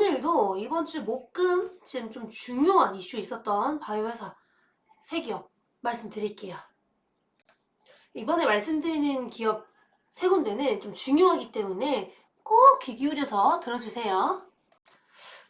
오늘도 이번 주 목금 지금 좀 중요한 이슈 있었던 바이오 회사 3기업 말씀드릴게요. 이번에 말씀드리는 기업 3군데는 좀 중요하기 때문에 꼭 귀 기울여서 들어주세요.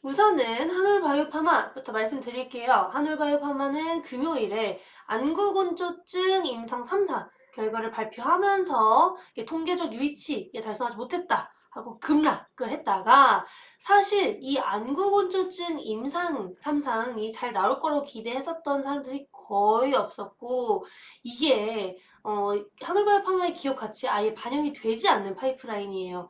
우선은 한올바이오파마부터 말씀드릴게요. 한올바이오파마는 금요일에 안구건조증 임상 3사 결과를 발표하면서 통계적 유의치에 달성하지 못했다 하고 급락을 했다가, 사실 이 안구건조증 임상 3상이 잘 나올 거라고 기대했었던 사람들이 거의 없었고, 이게 한올바이오파마의 기업 가치에 아예 반영이 되지 않는 파이프라인이에요.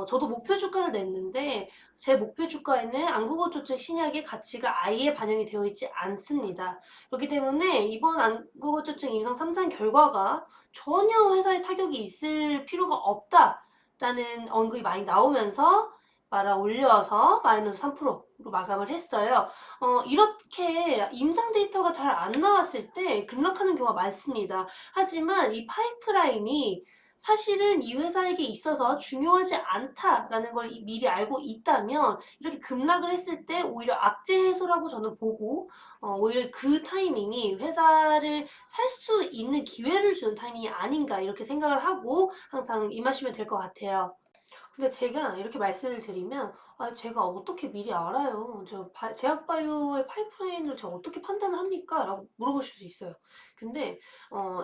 저도 목표 주가를 냈는데 제 목표 주가에는 안구건조증 신약의 가치가 아예 반영이 되어 있지 않습니다. 그렇기 때문에 이번 안구건조증 임상 3상 결과가 전혀 회사에 타격이 있을 필요가 없다라는 언급이 많이 나오면서 말아 올려서 마이너스 3%로 마감을 했어요. 이렇게 임상 데이터가 잘 안 나왔을 때 급락하는 경우가 많습니다. 하지만 이 파이프라인이 사실은 이 회사에게 있어서 중요하지 않다라는 걸 미리 알고 있다면 이렇게 급락을 했을 때 오히려 악재 해소라고 저는 보고, 오히려 그 타이밍이 회사를 살 수 있는 기회를 주는 타이밍이 아닌가 이렇게 생각을 하고 항상 임하시면 될 것 같아요. 근데 제가 이렇게 말씀을 드리면 제가 어떻게 미리 알아요? 제약바이오의 파이프라인을 제가 어떻게 판단을 합니까? 라고 물어보실 수 있어요. 근데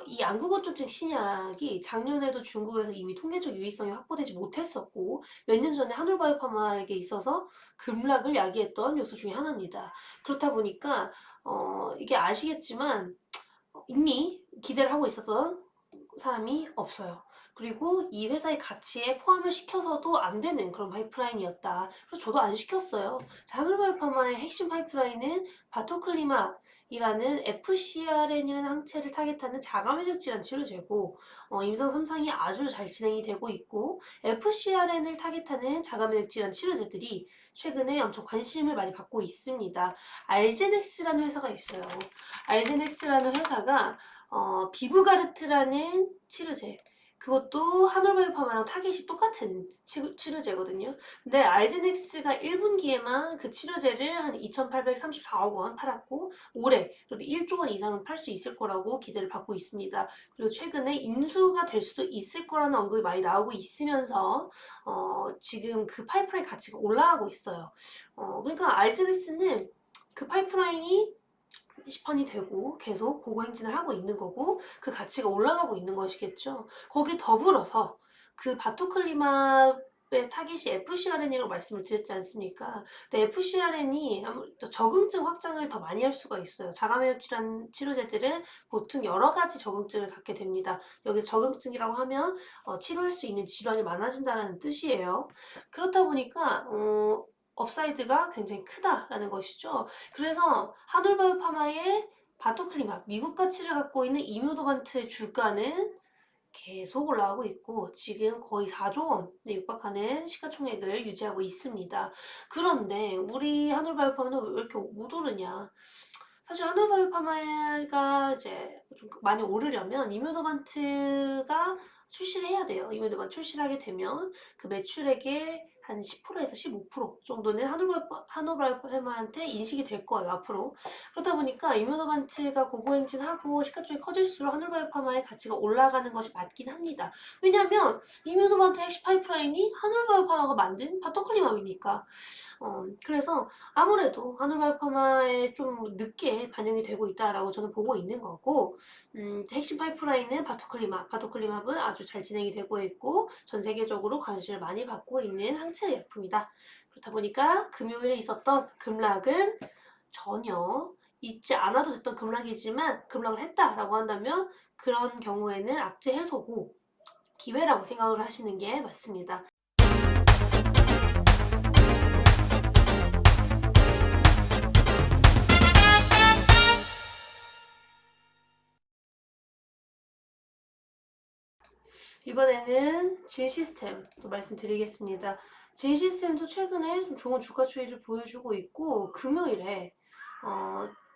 이 안구건조증 신약이 작년에도 중국에서 이미 통계적 유의성이 확보되지 못했었고, 몇 년 전에 한올바이오파마에게 있어서 급락을 야기했던 요소 중에 하나입니다. 그렇다 보니까 이게 아시겠지만 이미 기대를 하고 있었던 사람이 없어요. 그리고 이 회사의 가치에 포함을 시켜서도 안 되는 그런 파이프라인이었다. 그래서 저도 안 시켰어요. 자글바이오파마의 핵심 파이프라인은 바토클리맙이라는 FcRN이라는 항체를 타겟하는 자가면역 질환 치료제고, 임상 3상이 아주 잘 진행이 되고 있고, FcRN을 타겟하는 자가면역 질환 치료제들이 최근에 엄청 관심을 많이 받고 있습니다. 알제넥스라는 회사가 있어요. 알제넥스라는 회사가 비브가르트라는 치료제, 그것도 한올바이오파마랑 타겟이 똑같은 치료제거든요. 근데 알제넥스가 1분기에만 그 치료제를 한 2,834억 원 팔았고, 올해 그래도 1조 원 이상은 팔 수 있을 거라고 기대를 받고 있습니다. 그리고 최근에 인수가 될 수도 있을 거라는 언급이 많이 나오고 있으면서 지금 그 파이프라인 가치가 올라가고 있어요. 그러니까 알제넥스는 그 파이프라인이 시판이 되고 계속 고고행진을 하고 있는 거고, 그 가치가 올라가고 있는 것이겠죠. 거기에 더불어서 그 바토클리맙의 타깃이 FcRN이라고 말씀을 드렸지 않습니까? 근데 FcRN이 아무래도 적응증 확장을 더 많이 할 수가 있어요. 자가면역 질환 치료제들은 보통 여러 가지 적응증을 갖게 됩니다. 여기서 적응증이라고 하면 치료할 수 있는 질환이 많아진다는 뜻이에요. 그렇다 보니까 업사이드가 굉장히 크다라는 것이죠. 그래서 한올바이오파마의 바토클리맙, 미국 가치를 갖고 있는 이뮤노반트의 주가는 계속 올라가고 있고, 지금 거의 4조 원에 육박하는 시가총액을 유지하고 있습니다. 그런데 우리 한올바이오파마는 왜 이렇게 못 오르냐? 사실 한올바이오파마가 이제 좀 많이 오르려면 이뮤노반트가 출시를 해야 돼요. 이뮤노반트 출시를 하게 되면 그 매출액의 한 10%에서 15% 정도는 한올바이오파마한테 인식이 될 거예요, 앞으로. 그렇다 보니까 이뮤노반트가 고고행진하고 시가총액이 커질수록 한올바이오파마의 가치가 올라가는 것이 맞긴 합니다. 왜냐면 이뮤노반트 핵심 파이프라인이 한올바이오파마가 만든 바토클리맘이니까. 그래서 아무래도 한올바이오파마에 좀 늦게 반영이 되고 있다라고 저는 보고 있는 거고, 핵심 파이프라인은 바토클리맙은 아주 잘 진행이 되고 있고 전 세계적으로 관심을 많이 받고 있는 항체 약품이다. 그렇다 보니까 금요일에 있었던 급락은 전혀 있지 않아도 됐던 급락이지만, 급락을 했다라고 한다면 그런 경우에는 악재 해소고 기회라고 생각을 하시는 게 맞습니다. 이번에는 진시스템 또 말씀드리겠습니다. 진시스템도 최근에 좀 좋은 주가 추이를 보여주고 있고, 금요일에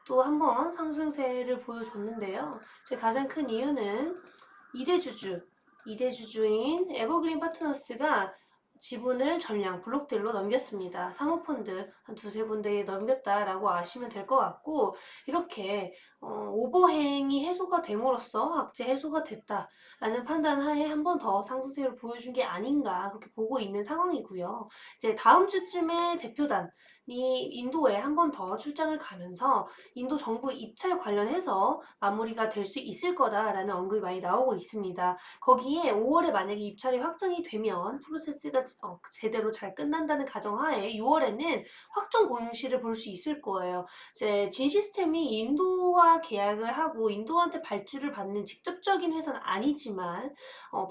또 한번 상승세를 보여줬는데요. 제 가장 큰 이유는 2대 주주인 에버그린 파트너스가 지분을 전량 블록딜로 넘겼습니다. 사모펀드 한 두세 군데에 넘겼다라고 아시면 될 것 같고, 이렇게 오버행이 해소가 됨으로써 악재 해소가 됐다라는 판단 하에 한 번 더 상승세를 보여준 게 아닌가 그렇게 보고 있는 상황이고요. 이제 다음 주쯤에 대표단이 인도에 한 번 더 출장을 가면서 인도 정부 입찰 관련해서 마무리가 될 수 있을 거다라는 언급이 많이 나오고 있습니다. 거기에 5월에 만약에 입찰이 확정이 되면 프로세스가 제대로 잘 끝난다는 가정하에 6월에는 확정 공시를 볼 수 있을 거예요. 이제 진 시스템이 인도와 계약을 하고 인도한테 발주를 받는 직접적인 회사는 아니지만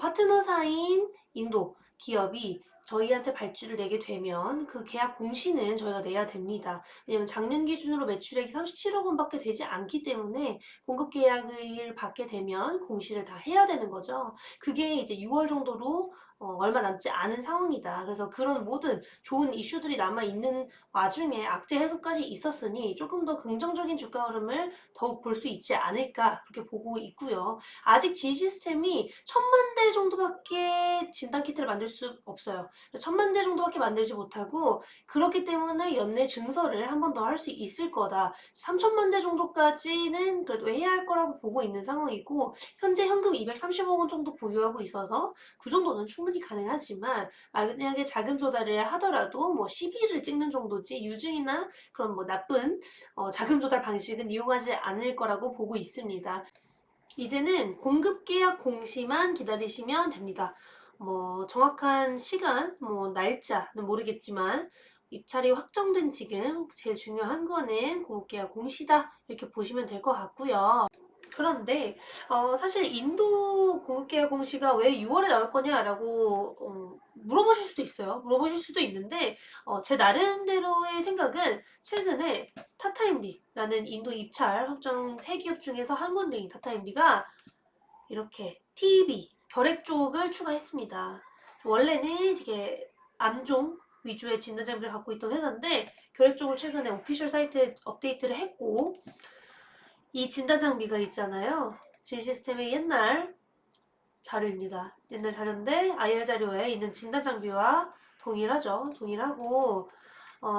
파트너사인 인도 기업이 저희한테 발주를 내게 되면 그 계약 공시는 저희가 내야 됩니다. 왜냐면 작년 기준으로 매출액이 37억 원밖에 되지 않기 때문에 공급 계약을 받게 되면 공시를 다 해야 되는 거죠. 그게 이제 6월 정도로 얼마 남지 않은 상황이다. 그래서 그런 모든 좋은 이슈들이 남아있는 와중에 악재 해소까지 있었으니 조금 더 긍정적인 주가 흐름을 더욱 볼 수 있지 않을까 그렇게 보고 있고요. 아직 진 시스템이 1,000만 대 정도밖에 진단키트를 만들 수 없어요. 1,000만 대 정도밖에 만들지 못하고 그렇기 때문에 연내 증설을 한 번 더 할 수 있을 거다. 3,000만 대 정도까지는 그래도 해야 할 거라고 보고 있는 상황이고 현재 현금 230억 원 정도 보유하고 있어서 그 정도는 충분히 가능하지만 만약에 자금 조달을 하더라도 뭐 12를 찍는 정도지 유증이나 그런 뭐 나쁜 자금 조달 방식은 이용하지 않을 거라고 보고 있습니다. 이제는 공급 계약 공시만 기다리시면 됩니다. 뭐 정확한 시간, 뭐 날짜는 모르겠지만 입찰이 확정된 지금 제일 중요한 거는 공급 계약 공시다 이렇게 보시면 될 것 같고요. 그런데 사실 인도 공급계약 공시가 왜 6월에 나올 거냐라고 물어보실 수도 있어요. 물어보실 수도 있는데 제 나름대로의 생각은 최근에 타타임리라는 인도 입찰 확정 3기업 중에서 한 군데인 타타임리가 이렇게 TB 결핵 쪽을 추가했습니다. 원래는 이게 암종 위주의 진단 장비를 갖고 있던 회사인데 결핵 쪽을 최근에 오피셜 사이트에 업데이트를 했고 이 진단 장비가 있잖아요. 진 시스템의 옛날 자료입니다. 옛날 자료인데 IR 자료에 있는 진단 장비와 동일하죠. 동일하고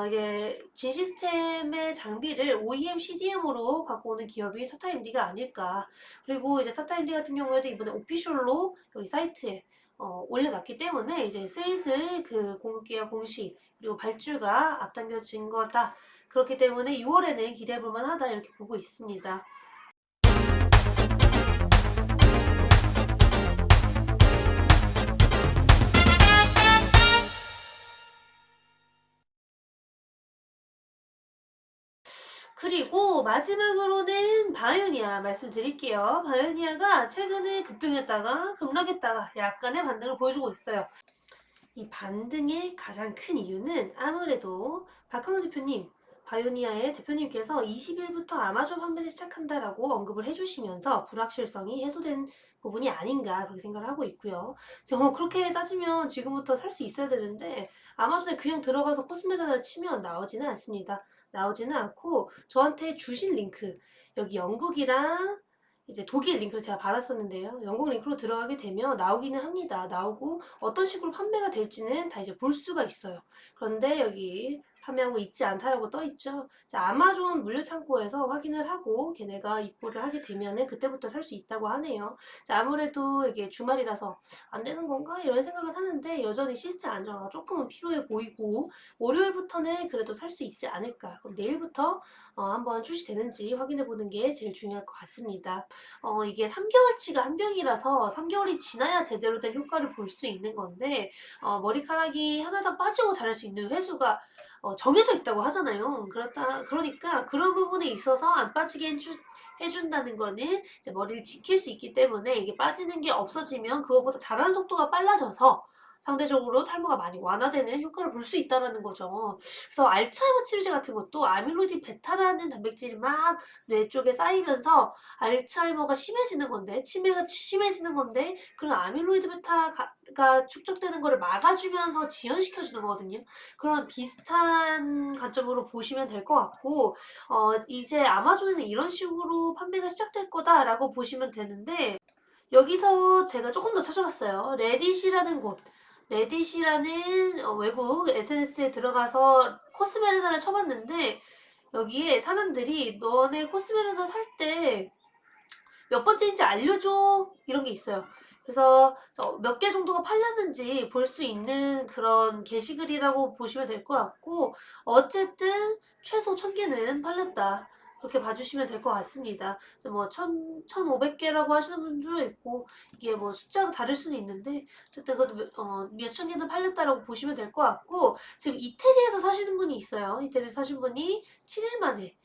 이게 진 시스템의 장비를 OEM, CDM으로 갖고 오는 기업이 타타임리가 아닐까. 그리고 이제 타타임리 같은 경우에도 이번에 오피셜로 여기 사이트에 올려놨기 때문에 이제 슬슬 그 공급계약 공시 그리고 발주가 앞당겨진 거다. 그렇기 때문에 6월에는 기대해볼 만하다 이렇게 보고 있습니다. 그리고 마지막으로는 바이오니아 말씀드릴게요. 바이오니아가 최근에 급등했다가 급락했다가 약간의 반등을 보여주고 있어요. 이 반등의 가장 큰 이유는 아무래도 박항우 대표님, 바이오니아의 대표님께서 20일부터 아마존 판매를 시작한다라고 언급을 해주시면서 불확실성이 해소된 부분이 아닌가 그렇게 생각을 하고 있고요. 그렇게 따지면 지금부터 살 수 있어야 되는데 아마존에 그냥 들어가서 코스메라를 치면 나오지는 않습니다. 나오지는 않고 저한테 주신 링크 여기 영국이랑 이제 독일 링크를 제가 받았었는데요. 영국 링크로 들어가게 되면 나오기는 합니다. 나오고 어떤 식으로 판매가 될지는 다 이제 볼 수가 있어요. 그런데 여기 판매하고 있지 않다라고 떠 있죠. 자, 아마존 물류 창고에서 확인을 하고 걔네가 입고를 하게 되면은 그때부터 살 수 있다고 하네요. 자, 아무래도 이게 주말이라서 안 되는 건가 이런 생각을 하는데 여전히 시스템 안정화가 조금은 필요해 보이고 월요일부터는 그래도 살 수 있지 않을까. 그럼 내일부터 한번 출시되는지 확인해 보는 게 제일 중요할 것 같습니다. 이게 3개월치가 한 병이라서 3개월이 지나야 제대로 된 효과를 볼 수 있는 건데 머리카락이 하나당 빠지고 자랄 수 있는 횟수가 정해져 있다고 하잖아요. 그러니까 그런 부분에 있어서 안 빠지게 해준다는 거는 이제 머리를 지킬 수 있기 때문에 이게 빠지는 게 없어지면 그거보다 자라는 속도가 빨라져서 상대적으로 탈모가 많이 완화되는 효과를 볼 수 있다는 거죠. 그래서 알츠하이머 치료제 같은 것도 아밀로이드 베타라는 단백질이 막 뇌 쪽에 쌓이면서 알츠하이머가 심해지는 건데 치매가 심해지는 건데 그런 아밀로이드 베타가 축적되는 거를 막아주면서 지연시켜주는 거거든요. 그런 비슷한 관점으로 보시면 될 것 같고 이제 아마존에는 이런 식으로 판매가 시작될 거다라고 보시면 되는데 여기서 제가 조금 더 찾아봤어요. 레딧이라는 곳 레딧이라는 외국 SNS에 들어가서 코스메르나를 쳐봤는데 여기에 사람들이 너네 코스메르나 살 때 몇 번째인지 알려줘 이런 게 있어요. 그래서 몇 개 정도가 팔렸는지 볼 수 있는 그런 게시글이라고 보시면 될 것 같고 어쨌든 최소 1000개는 팔렸다. 그렇게 봐주시면 될 것 같습니다. 뭐 1500개라고 하시는 분들도 있고 이게 뭐 숫자가 다를 수는 있는데 어쨌든 그래도 몇천 개는 팔렸다라고 보시면 될 것 같고 지금 이태리에서 사시는 분이 있어요. 이태리에서 사신 분이 7일 만에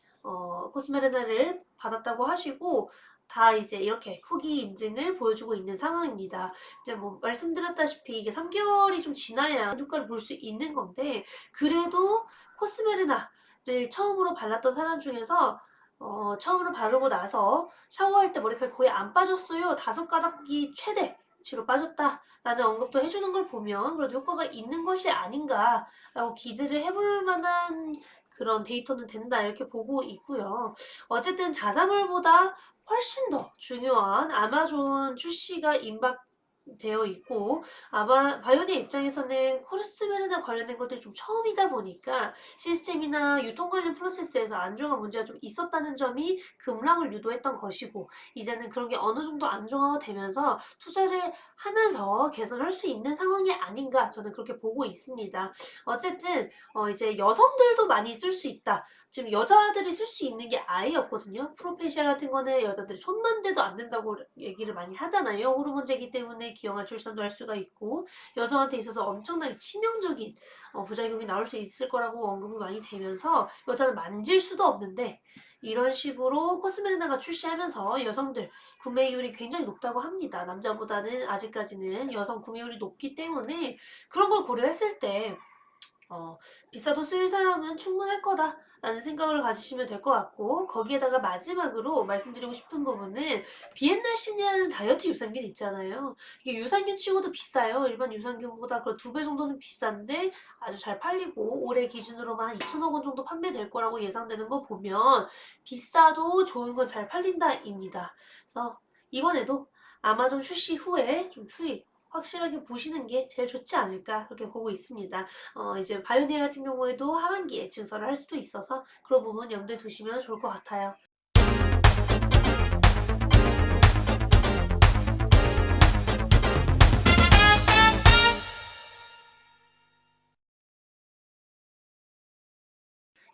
코스메르나를 받았다고 하시고 다 이제 이렇게 후기 인증을 보여주고 있는 상황입니다. 이제 뭐 말씀드렸다시피 이게 3개월이 좀 지나야 효과를 볼 수 있는 건데 그래도 코스메르나를 처음으로 발랐던 사람 중에서 처음으로 바르고 나서 샤워할 때 머리카락이 거의 안 빠졌어요. 5가닥이 최대치로 빠졌다라는 언급도 해주는 걸 보면 그래도 효과가 있는 것이 아닌가라고 기대를 해볼 만한 그런 데이터는 된다 이렇게 보고 있고요. 어쨌든 자사몰보다 훨씬 더 중요한 아마존 출시가 임박되어 있고 아마 바이오니의 입장에서는 코스메르나 관련된 것들이 좀 처음이다 보니까 시스템이나 유통 관련 프로세스에서 안정화 문제가 좀 있었다는 점이 급락을 유도했던 것이고 이제는 그런 게 어느 정도 안정화가 되면서 투자를 하면서 개선할 수 있는 상황이 아닌가 저는 그렇게 보고 있습니다. 어쨌든 이제 여성들도 많이 쓸 수 있다. 지금 여자들이 쓸 수 있는 게 아예 없거든요. 프로페시아 같은 거는 여자들이 손만 대도 안 된다고 얘기를 많이 하잖아요. 호르몬제이기 때문에 기형아 출산도 할 수가 있고 여성한테 있어서 엄청나게 치명적인 부작용이 나올 수 있을 거라고 언급이 많이 되면서 여자는 만질 수도 없는데 이런 식으로 코스메르나가 출시하면서 여성들 구매율이 굉장히 높다고 합니다. 남자보다는 아직까지는 여성 구매율이 높기 때문에 그런 걸 고려했을 때 비싸도 쓸 사람은 충분할 거다라는 생각을 가지시면 될 것 같고 거기에다가 마지막으로 말씀드리고 싶은 부분은 비엔날신이라는 다이어트 유산균 있잖아요. 이게 유산균 치고도 비싸요. 일반 유산균보다 그 2배 정도는 비싼데 아주 잘 팔리고 올해 기준으로만 한 2천억 원 정도 판매될 거라고 예상되는 거 보면 비싸도 좋은 건 잘 팔린다입니다. 그래서 이번에도 아마존 출시 후에 좀 추이 확실하게 보시는 게 제일 좋지 않을까 그렇게 보고 있습니다. 이제 바이오니아 같은 경우에도 하반기에 증설을 할 수도 있어서 그런 부분 염두에 두시면 좋을 것 같아요.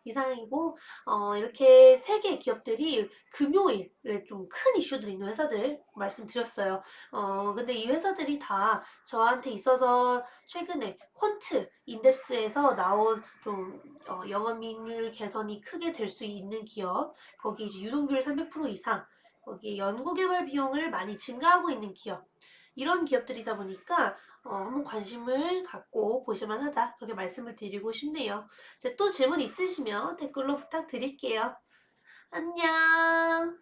이상이고 이렇게 세 개 기업들이 금요일에 좀 큰 이슈들이 있는 회사들 말씀드렸어요. 근데 이 회사들이 다 저한테 있어서 최근에 퀀트 인덱스에서 나온 좀 영업이익률 개선이 크게 될 수 있는 기업, 거기 이제 유동률 300% 이상, 거기 연구개발 비용을 많이 증가하고 있는 기업. 이런 기업들이다 보니까 한번 관심을 갖고 보실만 하다. 그렇게 말씀을 드리고 싶네요. 이제 또 질문 있으시면 댓글로 부탁드릴게요. 안녕!